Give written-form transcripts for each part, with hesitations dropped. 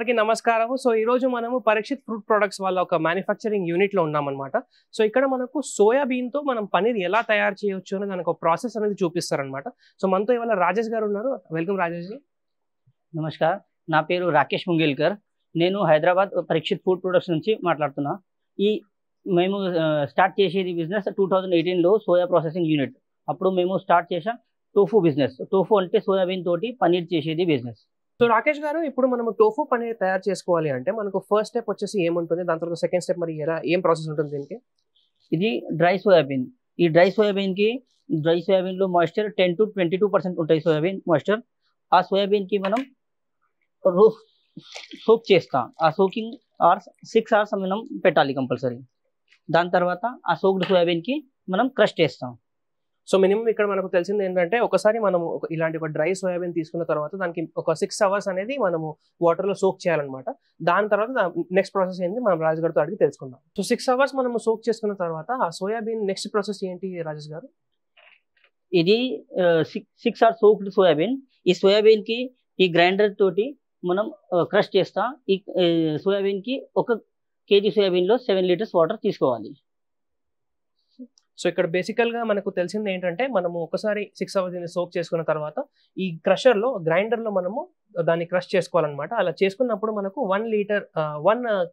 అందరికీ నమస్కారము. సో ఈ రోజు మనము పరీక్షిత్ ఫ్రూట్ ప్రొడక్ట్స్ వాళ్ళ ఒక మ్యానుఫ్యాక్చరింగ్ యూనిట్ లో ఉన్నామన్నమాట. సో ఇక్కడ మనకు సోయా బీన్ తో మనం పనీర్ ఎలా తయారు చేయొచ్చు అని దానికి ఒక ప్రాసెస్ అనేది చూపిస్తారన్నమాట. సో మనతో ఇవాళ రాజేష్ గారు ఉన్నారు. Welcome Rajesh G. నమస్కార్, నా పేరు రాకేష్ ముంగేల్కర్. నేను హైదరాబాద్ పరీక్షిత్ ఫుడ్ ప్రొడక్ట్స్ నుంచి మాట్లాడుతున్నా. మేము స్టార్ట్ చేసేది బిజినెస్ 2018లో సోయా ప్రాసెసింగ్ యూనిట్. అప్పుడు మేము స్టార్ట్ చేసాం టోఫు బిజినెస్. టోఫు అంటే సోయాబీన్ తోటి పనీర్ చేసేది బిజినెస్. సో రాకేష్ గారు, ఇప్పుడు మనము టోఫు పనీర్ తయారు చేసుకోవాలి అంటే మనకు ఫస్ట్ స్టెప్ వచ్చేసి ఏముంటుంది, దాని తర్వాత సెకండ్ స్టెప్ మరి ఏం ప్రాసెస్ ఉంటుంది దీనికి? ఇది డ్రై సోయాబీన్. ఈ డ్రై సోయాబీన్లో మాయిశ్చర్ 10 to 22% ఉంటాయి. Soybean moisture. ఆ సోయాబీన్కి మనం సోక్ చేస్తాం. ఆ సోకింగ్ 6 hours మనం పెట్టాలి కంపల్సరీ. దాని తర్వాత ఆ సోక్డ్ సోయాబీన్కి మనం క్రష్ చేస్తాం. సో మినిమం ఇక్కడ మనకు తెలిసింది ఏంటంటే, ఒకసారి మనము ఇలాంటి ఒక డ్రై సోయాబీన్ తీసుకున్న తర్వాత దానికి ఒక 6 hours అనేది మనము వాటర్లో సోక్ చేయాలన్నమాట. దాని తర్వాత నెక్స్ట్ ప్రాసెస్ ఏంటి మనం రాజు గారితో అడిగి తెలుసుకుందాం. సో 6 hours మనము సోక్ చేసుకున్న తర్వాత ఆ సోయాబీన్ నెక్స్ట్ ప్రాసెస్ ఏంటి రాజేష్ గారు? ఇది 6 hours సోక్డ్ సోయాబీన్. ఈ సోయాబీన్కి ఈ గ్రైండర్ తోటి మనం క్రష్ చేస్తాం. ఈ సోయాబీన్కి 1 kg సోయాబీన్లో 7 liters వాటర్ తీసుకోవాలి. సో ఇక్కడ బేసికల్గా మనకు తెలిసింది ఏంటంటే, మనము ఒకసారి 6 hours సోక్ చేసుకున్న తర్వాత ఈ క్రషర్లో గ్రైండర్లో మనము దాన్ని క్రష్ చేసుకోవాలన్నమాట. అలా చేసుకున్నప్పుడు మనకు 1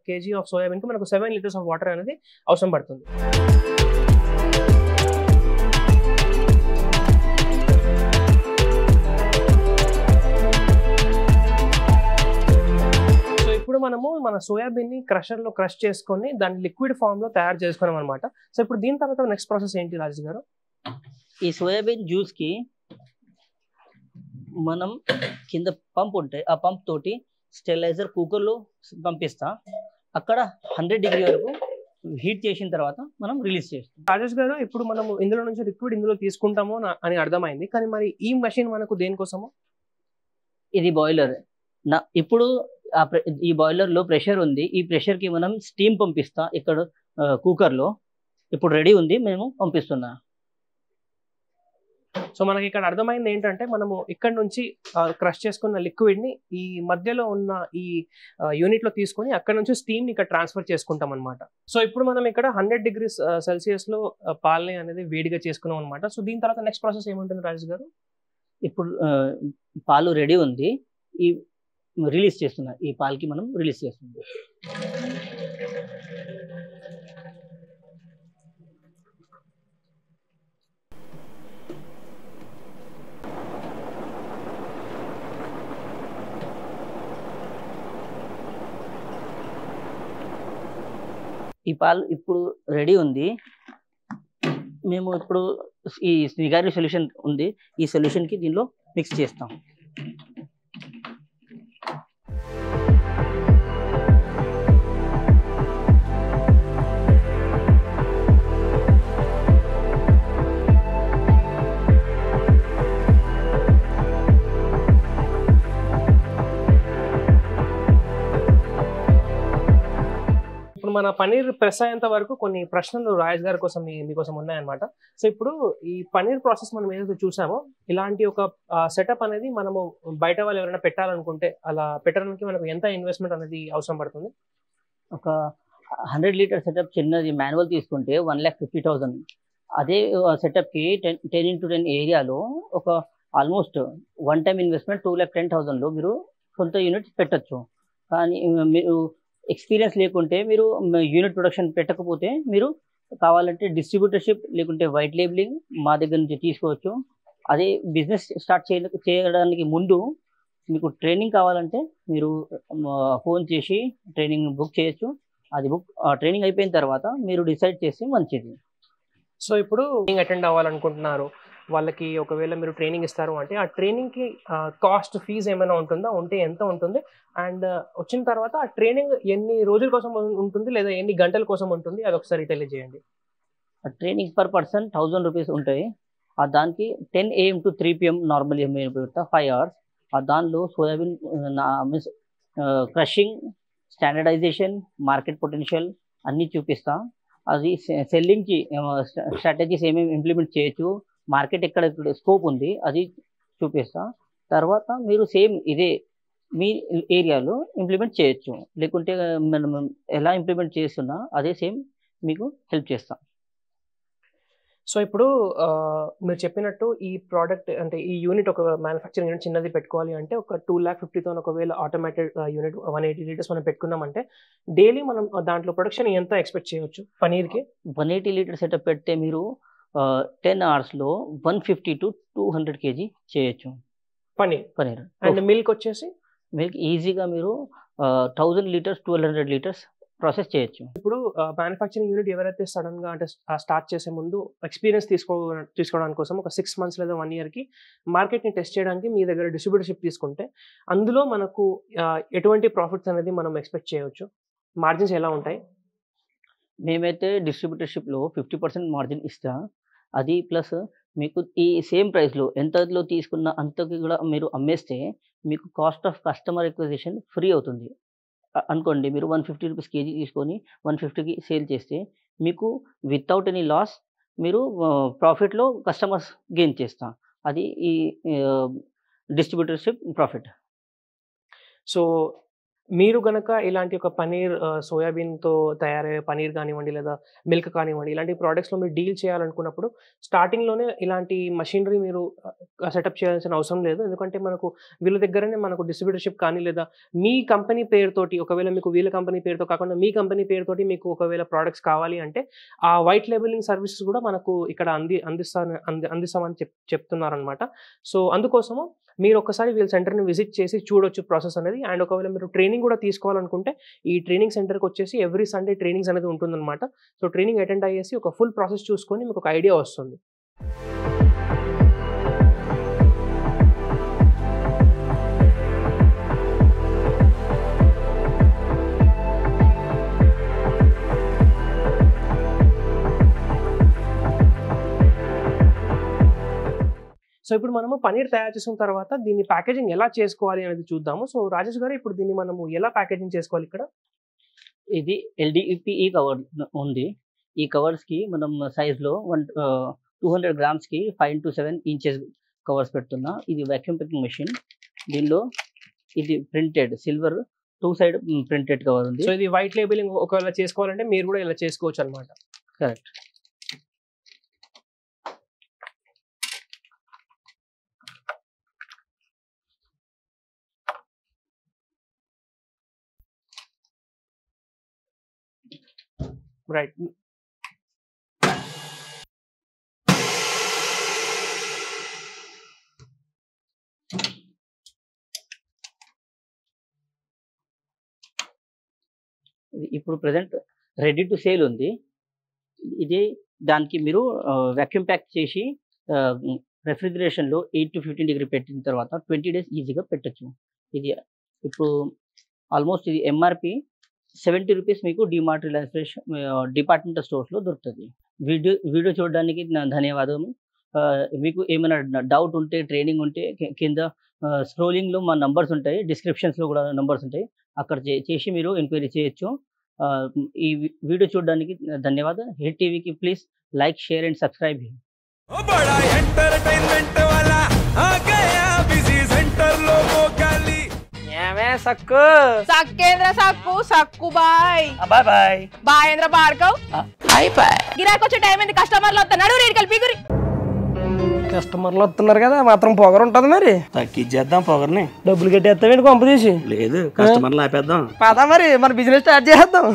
kg ఆఫ్ సోయాబీన్కి మనకు 7 liters ఆఫ్ వాటర్ అనేది అవసరం పడుతుంది. ఇప్పుడు మనము మన సోయాబీన్ని క్రషర్లో క్రష్ చేసుకొని దాన్ని లిక్విడ్ ఫామ్లో తయారు చేసుకున్నాం అనమాట. సో ఇప్పుడు దీని తర్వాత నెక్స్ట్ ప్రాసెస్ ఏంటి రాజేష్ గారు? ఈ సోయాబీన్ జ్యూస్కి మనం కింద పంప్ ఉంటాయి. ఆ పంప్ తోటి స్టెరిలైజర్ కుక్కర్లో పంపిస్తాం. అక్కడ 100 degree వరకు హీట్ చేసిన తర్వాత మనం రిలీజ్ చేస్తాం. రాజేష్ గారు, ఇప్పుడు మనము ఇందులో నుంచి లిక్విడ్ ఇందులో తీసుకుంటాము అని అర్థమైంది. కానీ మరి ఈ మెషిన్ మనకు దేనికోసము? ఇది బాయిలర్. ఇప్పుడు ఈ బాయిలర్లో ప్రెషర్ ఉంది. ఈ ప్రెషర్కి మనం స్టీమ్ పంపిస్తాం. ఇక్కడ కుక్కర్లో ఇప్పుడు రెడీ ఉంది, మేము పంపిస్తున్నా. సో మనకి ఇక్కడ అర్థమైంది ఏంటంటే, మనము ఇక్కడ నుంచి క్రష్ చేసుకున్న లిక్విడ్ని ఈ మధ్యలో ఉన్న ఈ యూనిట్లో తీసుకొని అక్కడ నుంచి స్టీమ్ని ఇక్కడ ట్రాన్స్ఫర్ చేసుకుంటాం అనమాట. సో ఇప్పుడు మనం ఇక్కడ 100 degrees సెల్సియస్లో పాలని అనేది వేడిగా చేసుకున్నాం అనమాట. సో దీని తర్వాత నెక్స్ట్ ప్రాసెస్ ఏముంటుంది రాజేష్ గారు? ఇప్పుడు పాలు రెడీ ఉంది. ఈ రిలీజ్ చేస్తున్నా. ఈ పాలకి మనం రిలీజ్ చేస్తున్నాం. ఈ పాలు ఇప్పుడు రెడీ ఉంది. మేము ఇప్పుడు ఈ స్నిగారి సొల్యూషన్ ఉంది. ఈ సొల్యూషన్కి దీనిలో మిక్స్ చేస్తాం. ఇప్పుడు మన పనీర్ ప్రెస్ అయ్యేంత వరకు కొన్ని ప్రశ్నలు రాజేష్ గారి కోసం మీకోసం ఉన్నాయన్నమాట. సో ఇప్పుడు ఈ పనీర్ ప్రాసెస్ మనం ఏదైతే చూసామో, ఇలాంటి ఒక సెటప్ అనేది మనము బయట వాళ్ళు ఎవరైనా పెట్టాలనుకుంటే అలా పెట్టడానికి మనకు ఎంత ఇన్వెస్ట్మెంట్ అనేది అవసరం పడుతుంది? ఒక 100 liter సెటప్ చిన్నది మాన్యువల్ తీసుకుంటే 1,50,000. అదే సెటప్కి 10 into 10 ఏరియాలో ఒక ఆల్మోస్ట్ 1 time ఇన్వెస్ట్మెంట్ 2,10,000లో మీరు సొంత యూనిట్స్ పెట్టచ్చు. కానీ మీరు ఎక్స్పీరియన్స్ లేకుంటే, మీరు యూనిట్ ప్రొడక్షన్ పెట్టకపోతే, మీరు కావాలంటే డిస్ట్రిబ్యూటర్షిప్ లేకుంటే వైట్ లేబులింగ్ మా దగ్గర నుంచి తీసుకోవచ్చు. అదే బిజినెస్ స్టార్ట్ చేయడానికి ముందు మీకు ట్రైనింగ్ కావాలంటే మీరు ఫోన్ చేసి ట్రైనింగ్ బుక్ చేయొచ్చు. అది ట్రైనింగ్ అయిపోయిన తర్వాత మీరు డిసైడ్ చేసి మంచిది. సో ఇప్పుడు అటెండ్ అవ్వాలనుకుంటున్నారు వాళ్ళకి ఒకవేళ మీరు ట్రైనింగ్ ఇస్తారు అంటే, ఆ ట్రైనింగ్కి కాస్ట్ ఫీజు ఏమైనా ఉంటుందా? ఉంటే ఎంత ఉంటుంది? అండ్ వచ్చిన తర్వాత ఆ ట్రైనింగ్ ఎన్ని రోజుల కోసం ఉంటుంది, లేదా ఎన్ని గంటల కోసం ఉంటుంది? అది ఒకసారి తెలియజేయండి. ట్రైనింగ్ పర్ పర్సన్ 1000 rupees ఉంటాయి. దానికి 10 AM to 3 PM నార్మల్ పెడతా 5 hours. దానిలో soybean means crushing, standardisation, market potential అన్నీ చూపిస్తా. అది సెల్లింగ్కి స్ట్రాటజీస్ ఏమేమి ఇంప్లిమెంట్ చేయొచ్చు, మార్కెట్ ఎక్కడ స్కోప్ ఉంది అది చూపిస్తా. తర్వాత మీరు సేమ్ ఇదే మీ ఏరియాలో ఇంప్లిమెంట్ చేయొచ్చు. లేకుంటే మనం ఎలా ఇంప్లిమెంట్ చేస్తున్నా అదే సేమ్ మీకు హెల్ప్ చేస్తాం. సో ఇప్పుడు మీరు చెప్పినట్టు ఈ ప్రోడక్ట్ అంటే ఈ యూనిట్ ఒక మ్యానుఫ్యాక్చరింగ్ యూనిట్ చిన్నది పెట్టుకోవాలి అంటే ఒక 2,50,000 ఒకవేళ ఆటోమేటెడ్ యూనిట్ 180 లీటర్స్ మనం పెట్టుకున్నామంటే డైలీ మనం దాంట్లో ప్రొడక్షన్ ఎంత ఎక్స్పెక్ట్ చేయొచ్చు పనీర్కి? 180 లీటర్ సెటప్ పెడితే మీరు 10 అవర్స్లో 150 to 200 kg చేయొచ్చు పనీర్. అండ్ మిల్క్ వచ్చేసి మిల్క్ ఈజీగా మీరు 1000 లీటర్స్ 1200 లీటర్స్ ప్రాసెస్ చేయొచ్చు. ఇప్పుడు మ్యానుఫ్యాక్చరింగ్ యూనిట్ ఎవరైతే సడన్ గా అంటే స్టార్ట్ చేసే ముందు ఎక్స్పీరియన్స్ తీసుకోవడానికి కోసం ఒక 6 months లేదా 1 year కి మార్కెట్ ని టెస్ట్ చేయడానికి మీ దగ్గర డిస్ట్రిబ్యూటర్షిప్ తీసుకుంటే అందులో మనకు ఎటువంటి ప్రాఫిట్స్ అనేది మనం ఎక్స్పెక్ట్ చేయవచ్చు? మార్జిన్స్ ఎలా ఉంటాయి? మేమైతే డిస్ట్రిబ్యూటర్షిప్లో 50% మార్జిన్ ఇస్తాం. అది ప్లస్ మీకు ఈ సేమ్ ప్రైస్లో ఎంతలో తీసుకున్న అంతకి కూడా మీరు అమ్మేస్తే మీకు cost of customer acquisition free అవుతుంది. అనుకోండి మీరు 150 రూపీస్ కేజీ తీసుకొని 150కి సేల్ చేస్తే మీకు వితౌట్ ఎనీ లాస్ మీరు ప్రాఫిట్లో కస్టమర్స్ గెయిన్ చేస్తాం. అది ఈ డిస్ట్రిబ్యూటర్షిప్ ప్రాఫిట్. సో మీరు గనక ఇలాంటి ఒక పనీర్ సోయాబీన్తో తయారయ్యే పనీర్ కానివ్వండి లేదా మిల్క్ కానివ్వండి ఇలాంటి ప్రోడక్ట్స్లో మీరు డీల్ చేయాలనుకున్నప్పుడు స్టార్టింగ్లోనే ఇలాంటి మషినరీ మీరు సెటప్ చేయాల్సిన అవసరం లేదు. ఎందుకంటే మనకు వీళ్ళ దగ్గరనే మనకు డిస్ట్రిబ్యూటర్షిప్ కానీ లేదా మీ కంపెనీ పేరుతోటి ఒకవేళ మీకు వీళ్ళ కంపెనీ పేరుతో కాకుండా మీ కంపెనీ పేరుతోటి మీకు ఒకవేళ ప్రోడక్ట్స్ కావాలి అంటే ఆ వైట్ లేబులింగ్ సర్వీసెస్ కూడా మనకు ఇక్కడ అందిస్తామని చెప్తున్నారనమాట. సో అందుకోసము మీరు ఒకసారి వీళ్ళ సెంటర్ని విజిట్ చేసి చూడొచ్చు ప్రాసెస్ అనేది. అండ్ ఒకవేళ మీరు ట్రైనింగ్ కూడా తీసుకోవాలనుకుంటే ఈ ట్రైనింగ్ సెంటర్కి వచ్చేసి ఎవ్రీ సండే ట్రైనింగ్స్ అనేది ఉంటుందన్నమాట. సో ట్రైనింగ్ అటెండ్ అయ్యేసి ఒక ఫుల్ ప్రాసెస్ చూసుకొని మీకు ఒక ఐడియా వస్తుంది. సో ఇప్పుడు మనము పనీర్ తయారు చేసిన తర్వాత దీన్ని ప్యాకేజింగ్ ఎలా చేసుకోవాలి అనేది చూద్దాము. సో రాజేష్ గారు ఇప్పుడు దీన్ని మనము ఎలా ప్యాకేజింగ్ చేసుకోవాలి? ఇక్కడ ఇది LDPE కవర్ ఉంది. ఈ కవర్స్కి మనం సైజ్లో 200 grams-కి 5 into 7 inches కవర్స్ పెడుతున్నా. ఇది వాక్యూమ్ ప్యాకింగ్ మెషిన్. దీనిలో ఇది printed silver 2 side printed cover ఉంది. సో ఇది వైట్ లేబులింగ్ ఒకవేళ చేసుకోవాలంటే మీరు కూడా ఇలా చేసుకోవచ్చు అనమాట. కరెక్ట్. రైట్. ఇప్పుడు ప్రెసెంట్ రెడీ టు సేల్ ఉంది. ఇది దానికి మీరు వాక్యూమ్ ప్యాక్ చేసి రెఫ్రిజిరేషన్లో 8 to 15 degree పెట్టిన తర్వాత 20 days ఈజీగా పెట్టచ్చు. ఇది ఇప్పుడు ఆల్మోస్ట్ ఇది MRP 70 rupees మీకు డిమార్ట్ రిలయన్స్ ఫ్రెష్ డిపార్ట్మెంటల్ స్టోర్స్లో దొరుకుతుంది. వీడియో చూడడానికి ధన్యవాదము. మీకు ఏమైనా డౌట్ ఉంటే ట్రైనింగ్ ఉంటే కింద స్క్రోలింగ్లో మా నంబర్స్ ఉంటాయి, డిస్క్రిప్షన్స్లో కూడా నంబర్స్ ఉంటాయి, అక్కడ చేసి మీరు ఎంక్వైరీ చేయొచ్చు. ఈ వీడియో చూడడానికి ధన్యవాదాలు. హిట్ టీవీకి please like share and subscribe. సక్కు సక్కేంద్ర సక్కు సక్కు బాయ్ బాయ్ బాయ్ బాయేంద్ర భార్గవ్ బాయ్ బాయ్. గిరాకి వచ్చే టైం ఏంది? కస్టమర్లు వస్తున్నాడు, రేడికల్ పీగురి. కస్టమర్లు వస్తున్నారు కదా, మాత్రం పొగరు ఉంటది. మరి తగ్గిద్దాం పొగర్ని. డబ్బులు కట్టేస్తామేంటి కొంప తీసి? లేదు, కస్టమర్లు ఆపేద్దాం. పదా మరి మన బిజినెస్ స్టార్ట్ చేద్దాం.